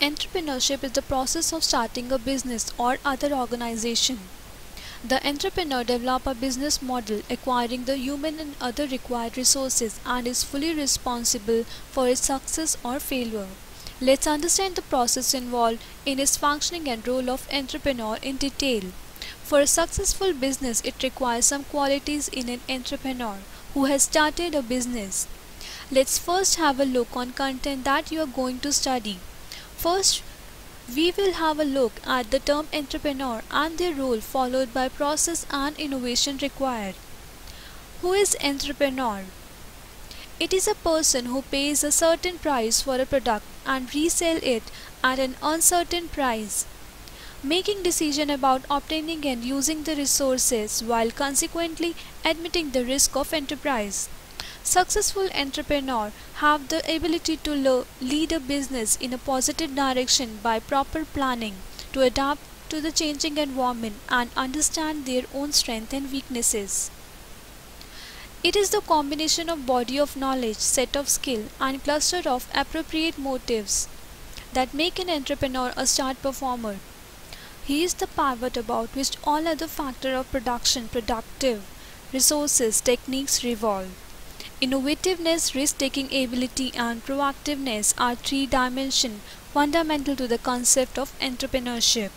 Entrepreneurship is the process of starting a business or other organization. The entrepreneur develops a business model, acquiring the human and other required resources, and is fully responsible for its success or failure. Let's understand the process involved in its functioning and role of entrepreneur in detail. For a successful business, it requires some qualities in an entrepreneur who has started a business. Let's first have a look on content that you are going to study. First, we will have a look at the term entrepreneur and their role, followed by process and innovation required. Who is entrepreneur? It is a person who pays a certain price for a product and resell it at an uncertain price, making decision about obtaining and using the resources while consequently admitting the risk of enterprise. Successful entrepreneurs have the ability to lead a business in a positive direction by proper planning, to adapt to the changing environment and understand their own strengths and weaknesses. It is the combination of body of knowledge, set of skill and cluster of appropriate motives that make an entrepreneur a star performer. He is the pivot about which all other factors of production, productive, resources, techniques revolve. Innovativeness, risk-taking ability and proactiveness are three dimensions fundamental to the concept of entrepreneurship.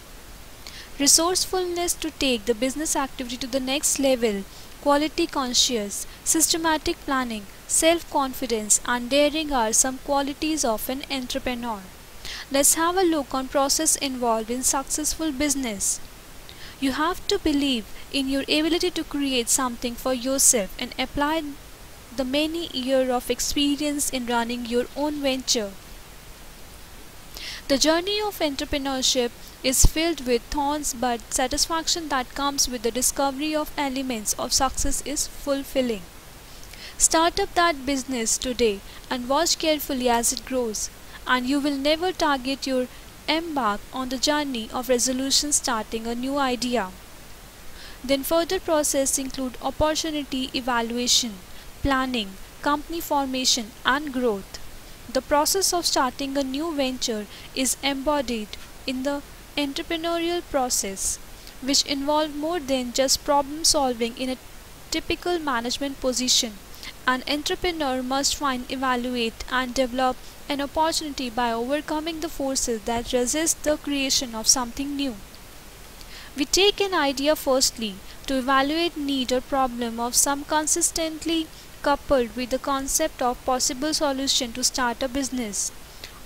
Resourcefulness to take the business activity to the next level, quality conscious, systematic planning, self-confidence and daring are some qualities of an entrepreneur. Let's have a look on process involved in successful business. You have to believe in your ability to create something for yourself and apply the many years of experience in running your own venture. The journey of entrepreneurship is filled with thorns, but satisfaction that comes with the discovery of elements of success is fulfilling. Start up that business today and watch carefully as it grows, and you will never target your embark on the journey of resolution starting a new idea. Then further process include opportunity evaluation, planning, company formation and growth. The process of starting a new venture is embodied in the entrepreneurial process, which involves more than just problem solving in a typical management position. An entrepreneur must find, evaluate and develop an opportunity by overcoming the forces that resist the creation of something new. We take an idea firstly to evaluate need or problem of some consistently coupled with the concept of possible solution to start a business.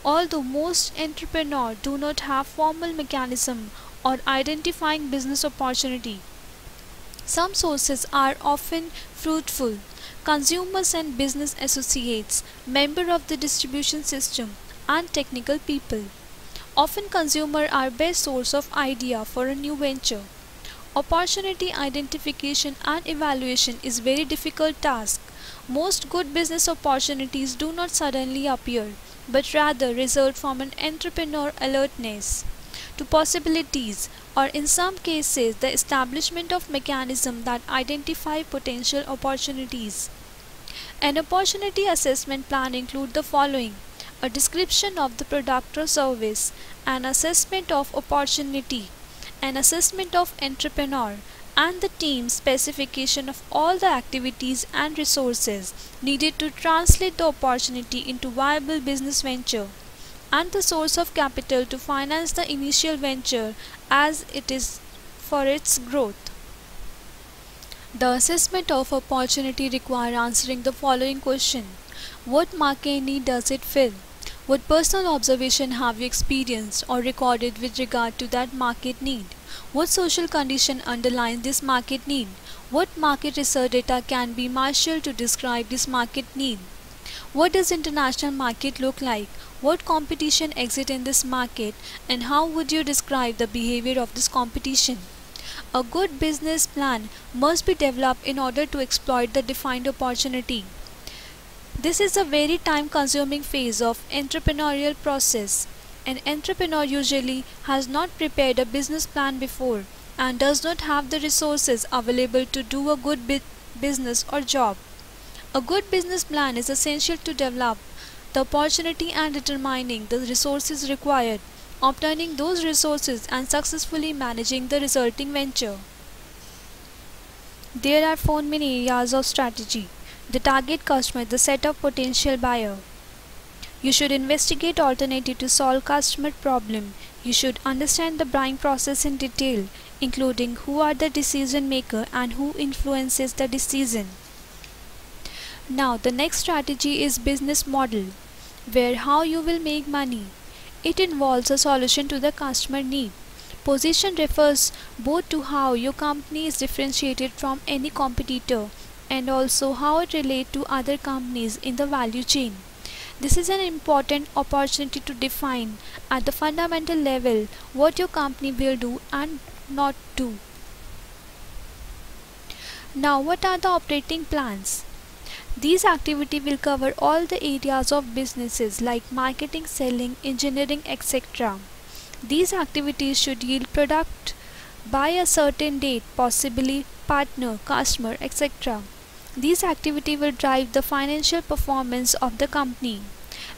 Although most entrepreneurs do not have formal mechanism or identifying business opportunity, some sources are often fruitful. Consumers and business associates, member of the distribution system, and technical people. Often consumers are best source of idea for a new venture. Opportunity identification and evaluation is very difficult task. Most good business opportunities do not suddenly appear, but rather result from an entrepreneur alertness to possibilities, or in some cases the establishment of mechanisms that identify potential opportunities. An opportunity assessment plan includes the following: a description of the product or service, an assessment of opportunity, an assessment of entrepreneur, and the team specification of all the activities and resources needed to translate the opportunity into viable business venture, and the source of capital to finance the initial venture as it is for its growth. The assessment of opportunity requires answering the following question: what market need does it fill? What personal observation have you experienced or recorded with regard to that market need? What social condition underlies this market need? What market research data can be marshaled to describe this market need? What does international market look like? What competition exists in this market, and how would you describe the behavior of this competition? A good business plan must be developed in order to exploit the defined opportunity. This is a very time-consuming phase of entrepreneurial process. An entrepreneur usually has not prepared a business plan before and does not have the resources available to do a good business or job. A good business plan is essential to develop the opportunity and determining the resources required, obtaining those resources and successfully managing the resulting venture. There are four main areas of strategy. The target customer, the set of potential buyer. You should investigate alternative to solve customer problem. You should understand the buying process in detail, including who are the decision maker and who influences the decision. Now the next strategy is business model, where how you will make money. It involves a solution to the customer need. Position refers both to how your company is differentiated from any competitor and also how it relates to other companies in the value chain. This is an important opportunity to define at the fundamental level what your company will do and not do. Now, what are the operating plans? These activities will cover all the areas of businesses like marketing, selling, engineering, etc. These activities should yield product by a certain date, possibly partner, customer, etc. These activities will drive the financial performance of the company.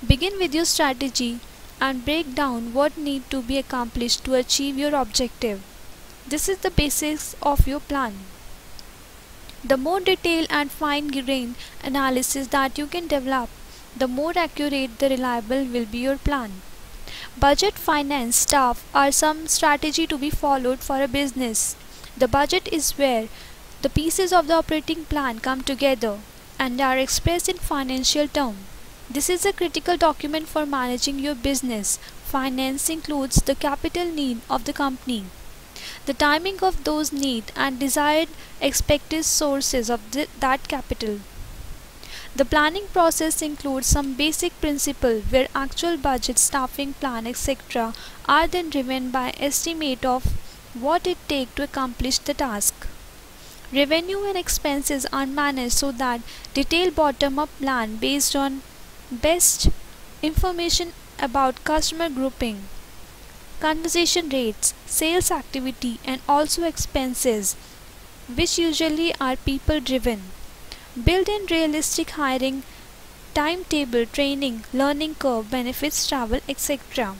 Begin with your strategy and break down what needs to be accomplished to achieve your objective. This is the basis of your plan. The more detailed and fine-grained analysis that you can develop, the more accurate and reliable will be your plan. Budget, finance, staff are some strategy to be followed for a business. The budget is where the pieces of the operating plan come together and are expressed in financial terms. This is a critical document for managing your business. Finance includes the capital need of the company, the timing of those needs and desired expected sources of that capital. The planning process includes some basic principles where actual budget, staffing plan, etc. are then driven by estimate of what it takes to accomplish the task. Revenue and expenses are managed so that detailed bottom-up plan based on best information about customer grouping, conversion rates, sales activity and also expenses, which usually are people driven. Build in realistic hiring timetable, training, learning curve, benefits, travel, etc.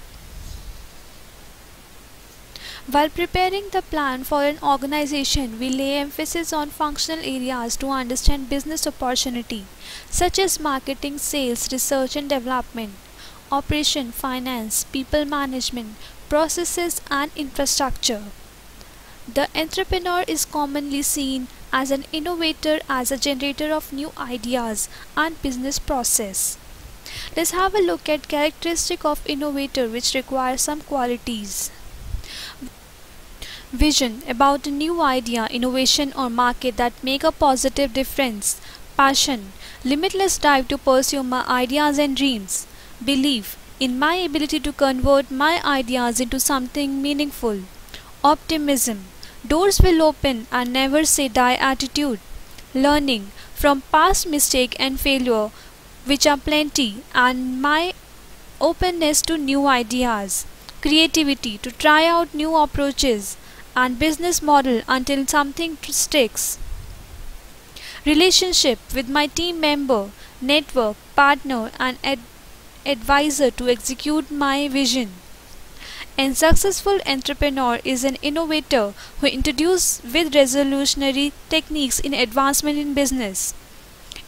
While preparing the plan for an organization, we lay emphasis on functional areas to understand business opportunity, such as marketing, sales, research and development, operation, finance, people management, processes and infrastructure. The entrepreneur is commonly seen as an innovator, as a generator of new ideas and business process. Let's have a look at characteristic of innovator which require some qualities. Vision about a new idea, innovation or market that make a positive difference. Passion, limitless drive to pursue my ideas and dreams. Belief in my ability to convert my ideas into something meaningful. Optimism, doors will open and never say die attitude. Learning from past mistake and failure, which are plenty, and my openness to new ideas. Creativity, to try out new approaches and business model until something sticks. Relationship with my team member, network, partner and advisor to execute my vision. A successful entrepreneur is an innovator who introduces with revolutionary techniques in advancement in business.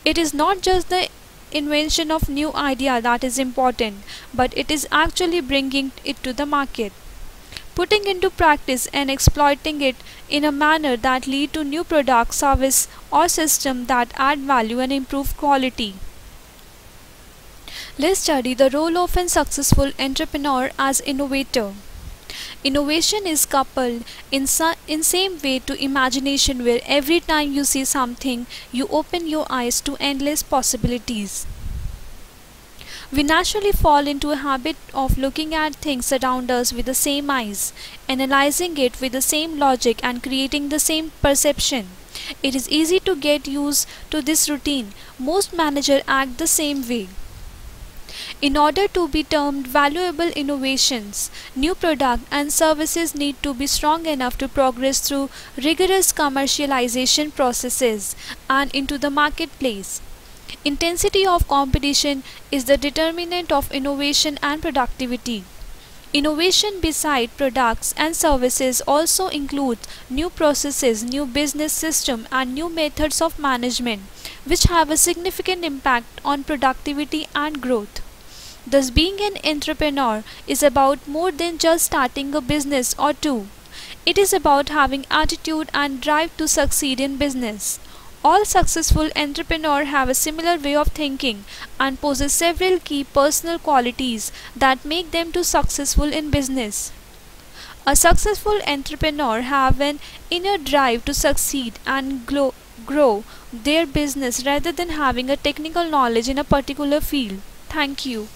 It is not just the invention of new idea that is important, but it is actually bringing it to the market, putting into practice and exploiting it in a manner that lead to new product, service or system that add value and improve quality. Let's study the role of a successful entrepreneur as innovator. Innovation is coupled in same way to imagination, where every time you see something, you open your eyes to endless possibilities. We naturally fall into a habit of looking at things around us with the same eyes, analyzing it with the same logic and creating the same perception. It is easy to get used to this routine. Most managers act the same way. In order to be termed valuable innovations, new products and services need to be strong enough to progress through rigorous commercialization processes and into the marketplace. Intensity of competition is the determinant of innovation and productivity. Innovation beside products and services also includes new processes, new business system and new methods of management which have a significant impact on productivity and growth. Thus being an entrepreneur is about more than just starting a business or two. It is about having attitude and drive to succeed in business. All successful entrepreneurs have a similar way of thinking and possess several key personal qualities that make them too successful in business. A successful entrepreneur have an inner drive to succeed and grow their business rather than having a technical knowledge in a particular field. Thank you.